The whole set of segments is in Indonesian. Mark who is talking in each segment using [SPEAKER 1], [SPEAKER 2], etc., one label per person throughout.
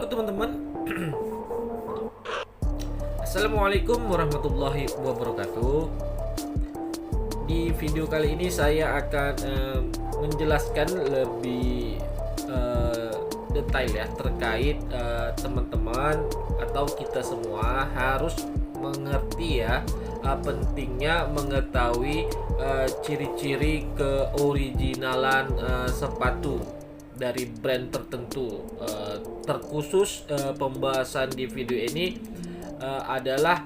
[SPEAKER 1] Halo teman-teman. Assalamualaikum warahmatullahi wabarakatuh. Di video kali ini saya akan menjelaskan lebih detail ya terkait teman-teman atau kita semua harus mengerti ya pentingnya mengetahui ciri-ciri keoriginalan sepatu dari brand tertentu. Terkhusus pembahasan di video ini adalah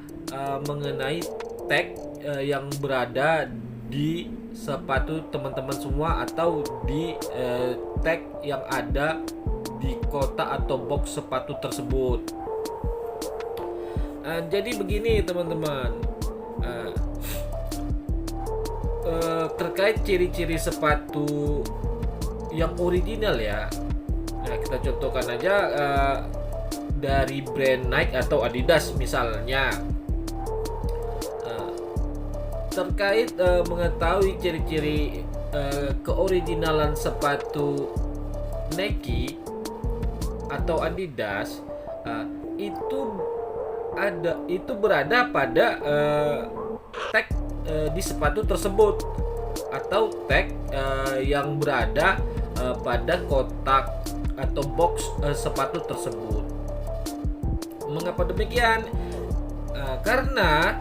[SPEAKER 1] mengenai tag yang berada di sepatu teman-teman semua atau di tag yang ada di kotak atau box sepatu tersebut. Jadi begini teman-teman, terkait ciri-ciri sepatu yang original ya. Nah, kita contohkan aja dari brand Nike atau Adidas misalnya. Terkait mengetahui ciri-ciri keoriginalan sepatu Nike atau Adidas, itu berada pada tag di sepatu tersebut atau tag yang berada pada kotak atau box sepatu tersebut. Mengapa demikian? Karena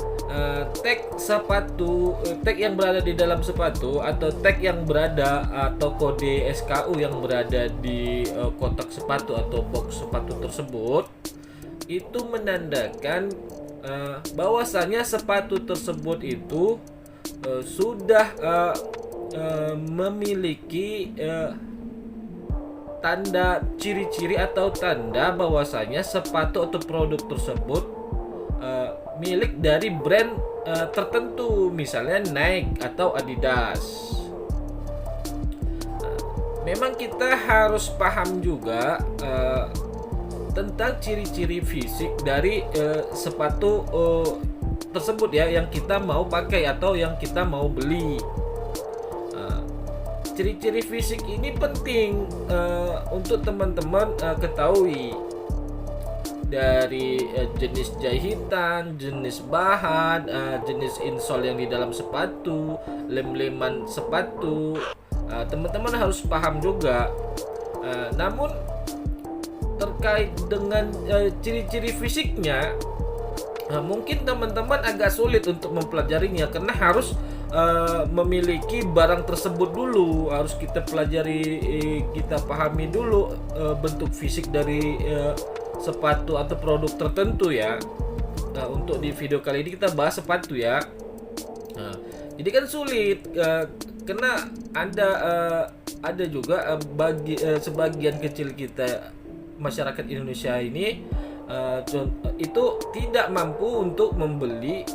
[SPEAKER 1] tag yang berada di dalam sepatu atau tag yang berada atau kode SKU yang berada di kotak sepatu atau box sepatu tersebut itu menandakan bahwasanya sepatu tersebut itu sudah memiliki tanda ciri-ciri atau tanda bahwasanya sepatu atau produk tersebut milik dari brand tertentu, misalnya Nike atau Adidas. Memang kita harus paham juga tentang ciri-ciri fisik dari sepatu tersebut ya, yang kita mau pakai atau yang kita mau beli. Ciri-ciri fisik ini penting untuk teman-teman ketahui, dari jenis jahitan, jenis bahan, jenis insole yang di dalam sepatu, lem-leman sepatu. Teman-teman harus paham juga. Namun terkait dengan ciri-ciri fisiknya, mungkin teman-teman agak sulit untuk mempelajarinya karena harus memiliki barang tersebut dulu, harus kita pelajari, kita pahami dulu bentuk fisik dari sepatu atau produk tertentu ya. Nah, untuk di video kali ini kita bahas sepatu ya. Nah, jadi kan sulit karena ada juga sebagian kecil kita masyarakat Indonesia ini itu tidak mampu untuk membeli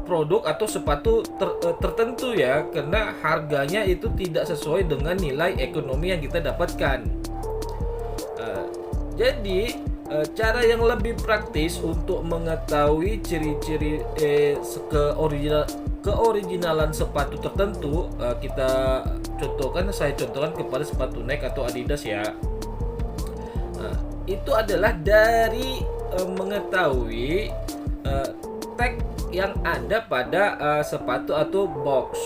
[SPEAKER 1] produk atau sepatu tertentu ya, karena harganya itu tidak sesuai dengan nilai ekonomi yang kita dapatkan. Jadi cara yang lebih praktis untuk mengetahui ciri-ciri keoriginalan sepatu tertentu, saya contohkan kepada sepatu Nike atau Adidas ya. Itu adalah dari mengetahui tag yang ada pada sepatu atau box.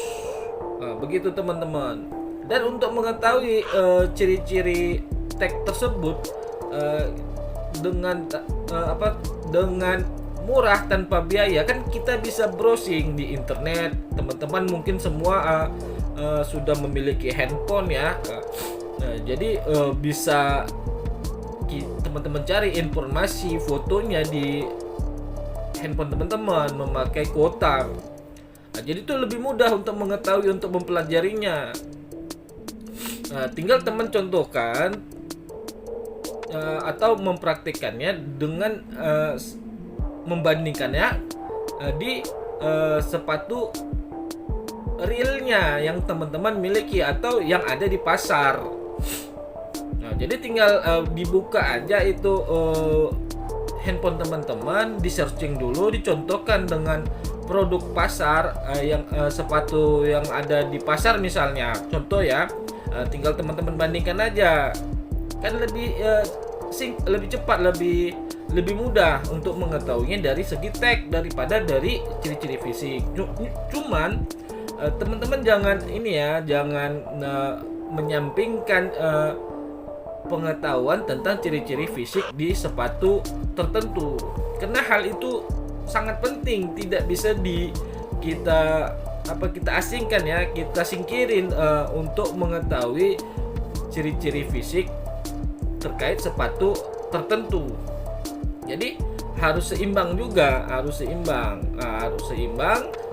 [SPEAKER 1] Begitu teman-teman. Dan untuk mengetahui ciri-ciri tag tersebut dengan murah tanpa biaya, kan kita bisa browsing di internet. Teman-teman mungkin semua sudah memiliki handphone ya. Jadi bisa teman-teman cari informasi fotonya di handphone teman-teman memakai kuota. Jadi itu lebih mudah untuk mengetahui, untuk mempelajarinya. Tinggal teman contohkan atau mempraktikkannya dengan membandingkannya di sepatu realnya yang teman-teman miliki atau yang ada di pasar. Jadi tinggal dibuka aja itu handphone teman-teman, di searching dulu, dicontohkan dengan produk pasar yang sepatu yang ada di pasar misalnya. Contoh ya, tinggal teman-teman bandingkan aja. kan lebih lebih cepat, lebih mudah untuk mengetahuinya dari segi tag daripada dari ciri-ciri fisik. Cuman teman-teman jangan menyampingkan pengetahuan tentang ciri-ciri fisik di sepatu tertentu, karena hal itu sangat penting, tidak bisa kita asingkan ya, kita singkirin untuk mengetahui ciri-ciri fisik terkait sepatu tertentu. Jadi harus seimbang juga, harus seimbang.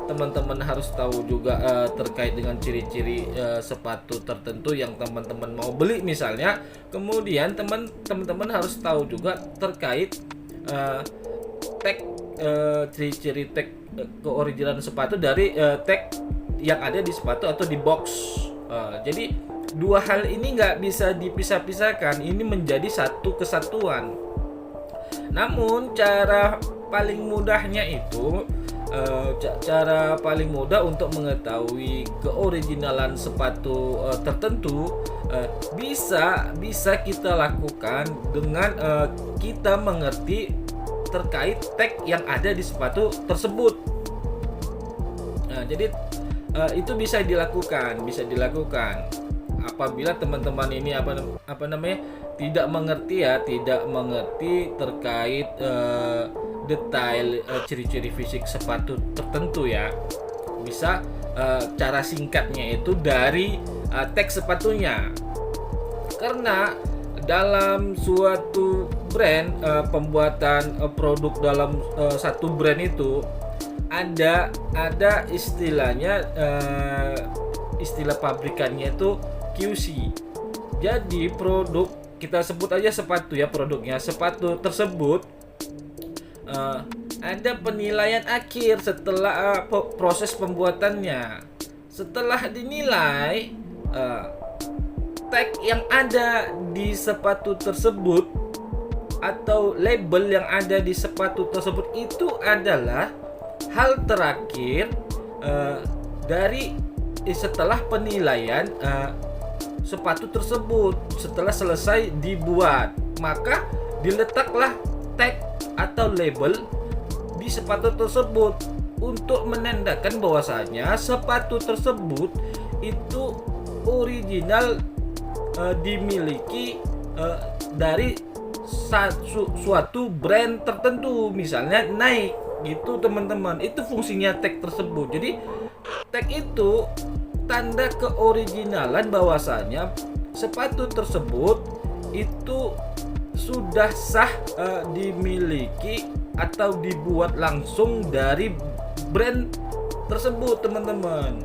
[SPEAKER 1] Teman-teman harus tahu juga terkait dengan ciri-ciri sepatu tertentu yang teman-teman mau beli misalnya. Kemudian teman-teman harus tahu juga terkait tag, ciri-ciri tag keoriginan sepatu dari tag yang ada di sepatu atau di box. Jadi dua hal ini nggak bisa dipisah-pisahkan, ini menjadi satu kesatuan. Namun cara paling mudahnya itu cara paling mudah untuk mengetahui keoriginalan sepatu tertentu bisa kita lakukan dengan kita mengerti terkait tag yang ada di sepatu tersebut. Jadi itu bisa dilakukan apabila teman-teman ini tidak mengerti terkait detail ciri-ciri fisik sepatu tertentu ya. Bisa cara singkatnya itu dari tag sepatunya, karena dalam suatu brand, pembuatan produk dalam satu brand itu ada istilahnya, istilah pabrikannya itu QC. Jadi produk, kita sebut aja sepatu ya, produknya sepatu tersebut ada penilaian akhir setelah proses pembuatannya. Setelah dinilai, tag yang ada di sepatu tersebut atau label yang ada di sepatu tersebut itu adalah hal terakhir dari setelah penilaian sepatu tersebut. Setelah selesai dibuat, maka diletaklah tag atau label di sepatu tersebut untuk menandakan bahwasanya sepatu tersebut itu original, dimiliki dari suatu brand tertentu, misalnya Nike gitu teman-teman. Itu fungsinya tag tersebut. Jadi tag itu tanda keoriginalan bahwasanya sepatu tersebut itu sudah sah dimiliki atau dibuat langsung dari brand tersebut teman-teman.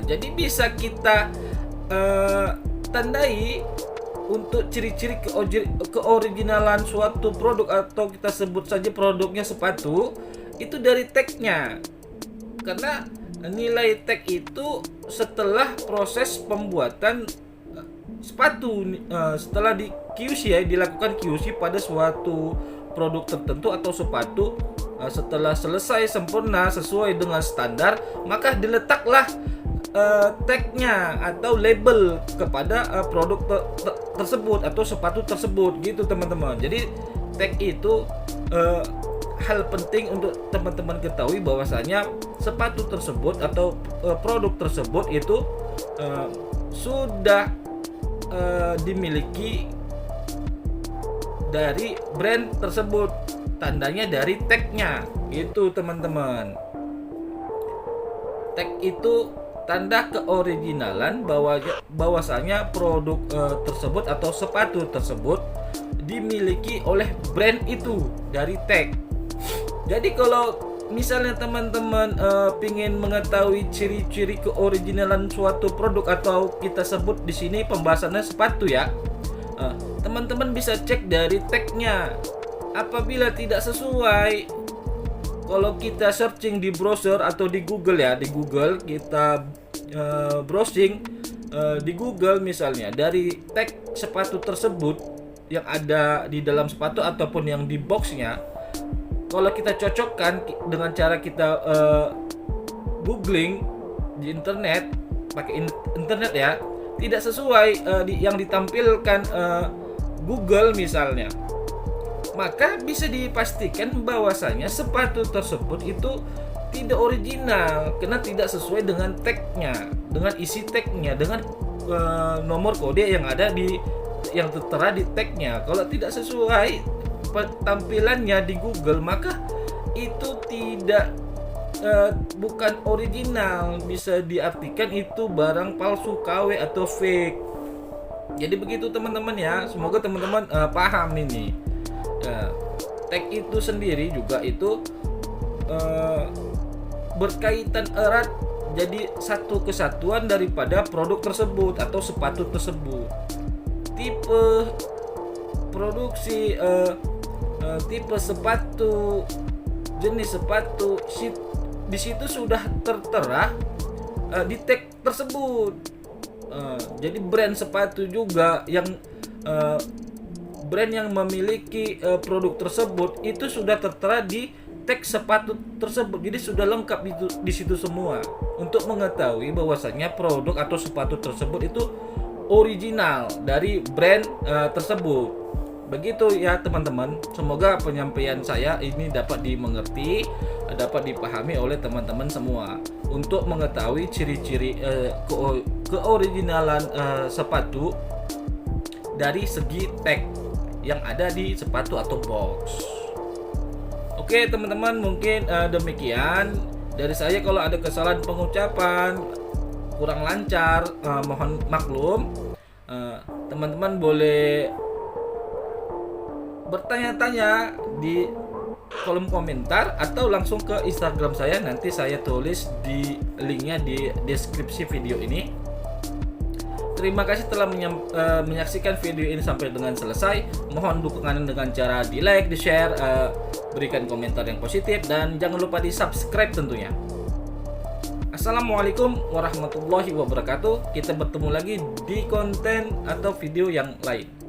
[SPEAKER 1] Jadi bisa kita tandai untuk ciri-ciri keoriginalan suatu produk, atau kita sebut saja produknya sepatu, itu dari tagnya. Karena nilai tag itu setelah proses pembuatan sepatu, setelah di QC dilakukan QC pada suatu produk tertentu atau sepatu, setelah selesai sempurna sesuai dengan standar, maka diletaklah tagnya atau label kepada produk tersebut atau sepatu tersebut gitu teman-teman. Jadi tag itu hal penting untuk teman-teman ketahui bahwasanya sepatu tersebut atau produk tersebut itu sudah dimiliki dari brand tersebut, tandanya dari tagnya gitu teman-teman. Tag itu tanda keoriginalan bahwasanya produk tersebut atau sepatu tersebut dimiliki oleh brand itu dari tag. Jadi kalau misalnya teman-teman ingin mengetahui ciri-ciri keoriginalan suatu produk, atau kita sebut di sini pembahasannya sepatu ya, teman-teman bisa cek dari tagnya. Apabila tidak sesuai, kalau kita searching di browser atau di Google ya, di Google kita browsing di Google misalnya dari tag sepatu tersebut yang ada di dalam sepatu ataupun yang di boxnya, kalau kita cocokkan dengan cara kita googling di internet, pakai internet ya, tidak sesuai yang ditampilkan Google misalnya, maka bisa dipastikan bahwasanya sepatu tersebut itu tidak original karena tidak sesuai dengan tagnya, dengan isi tagnya, dengan nomor kode yang ada yang tertera di tagnya. Kalau tidak sesuai tampilannya di Google, maka itu tidak bukan original, bisa diartikan itu barang palsu, KW atau fake. Jadi begitu teman-teman ya, semoga teman-teman paham ini. Tag itu sendiri juga itu berkaitan erat, jadi satu kesatuan daripada produk tersebut atau sepatu tersebut. Tipe produksi, tipe sepatu, jenis sepatu, di situ sudah tertera di tag tersebut. Jadi brand sepatu juga yang brand yang memiliki produk tersebut itu sudah tertera di tag sepatu tersebut. Jadi sudah lengkap di situ semua untuk mengetahui bahwasanya produk atau sepatu tersebut itu original dari brand tersebut. Begitu ya teman-teman. Semoga penyampaian saya ini dapat dimengerti, dapat dipahami oleh teman-teman semua untuk mengetahui ciri-ciri keoriginalan sepatu dari segi tag yang ada di sepatu atau box. Oke teman-teman, mungkin demikian dari saya. Kalau ada kesalahan pengucapan, kurang lancar, mohon maklum. Teman-teman boleh bertanya-tanya di kolom komentar atau langsung ke Instagram saya. Nanti saya tulis di linknya di deskripsi video ini. Terima kasih telah menyaksikan video ini sampai dengan selesai. Mohon dukungan dengan cara di like, di share, berikan komentar yang positif, dan jangan lupa di subscribe tentunya. Assalamualaikum warahmatullahi wabarakatuh. Kita bertemu lagi di konten atau video yang lain.